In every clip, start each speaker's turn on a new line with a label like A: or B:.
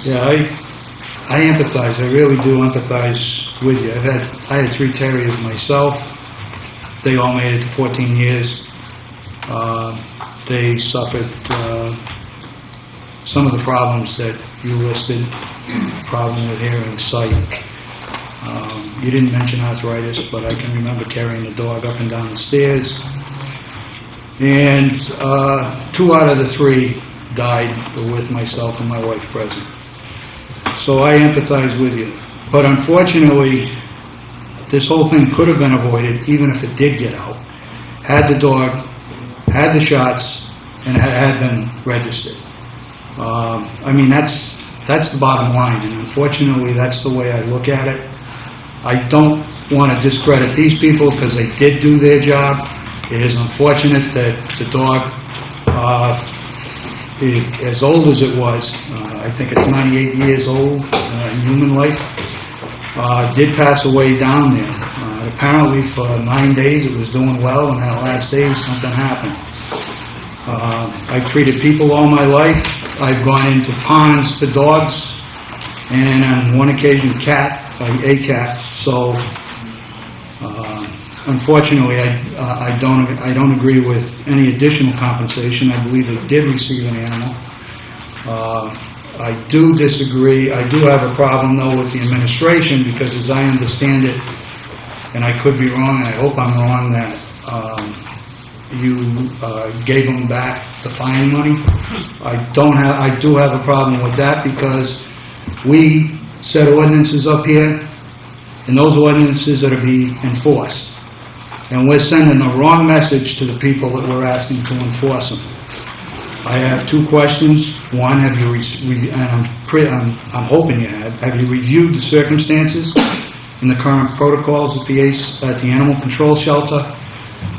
A: Yeah, I empathize. I really do empathize with you. I had 3 terriers myself. They all made it to 14 years. They suffered some of the problems that you listed. Problem with hearing, sight. You didn't mention arthritis, but I can remember carrying the dog up and down the stairs. And 2 out of the 3 died with myself and my wife present. So I empathize with you. But unfortunately, this whole thing could have been avoided, even if it did get out, had the dog had the shots and had been registered. I mean, that's the bottom line, and unfortunately, that's the way I look at it. I don't want to discredit these people because they did do their job. It is unfortunate that the dog, as old as it was, I think it's 98 years old in human life, did pass away down there. Apparently for 9 days it was doing well, and that last day something happened. I've treated people all my life. I've gone into ponds for dogs, and on one occasion a cat. So unfortunately, I don't agree with any additional compensation. I believe they did receive an animal. I do disagree. I do have a problem though with the administration, because as I understand it, and I could be wrong, and I hope I'm wrong, that you gave them back the fine money. I do have a problem with that, because we set ordinances up here, and those ordinances are to be enforced. And we're sending the wrong message to the people that we're asking to enforce them. I have 2 questions. One, have you, and I'm hoping you have you reviewed the circumstances and the current protocols at the animal control shelter?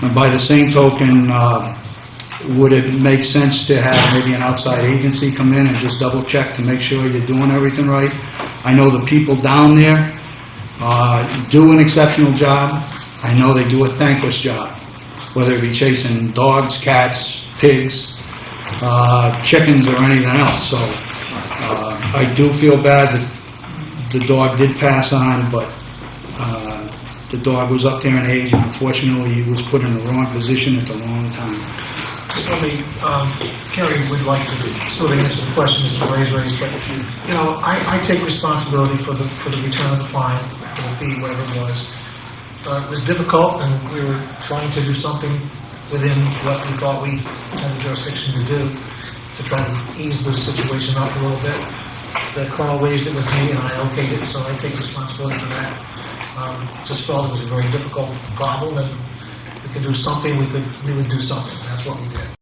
A: And by the same token, would it make sense to have maybe an outside agency come in and just double check to make sure you're doing everything right? I know the people down there do an exceptional job. I know they do a thankless job, whether it be chasing dogs, cats, pigs, chickens, or anything else. So I do feel bad that the dog did pass on, but the dog was up there in age, and unfortunately he was put in the wrong position at the wrong time.
B: So Kerry would like to sort of answer the question Mr. Ray's raised, but you know, I take responsibility for the return of the fine, for the fee, whatever it was. It was difficult, and we were trying to do something within what we thought we had the jurisdiction to do to try to ease the situation up a little bit. The colonel raised it with me, and I okayed it, so I take responsibility for that. Just felt it was a very difficult problem, and if we could do something, we would do something. That's what we did.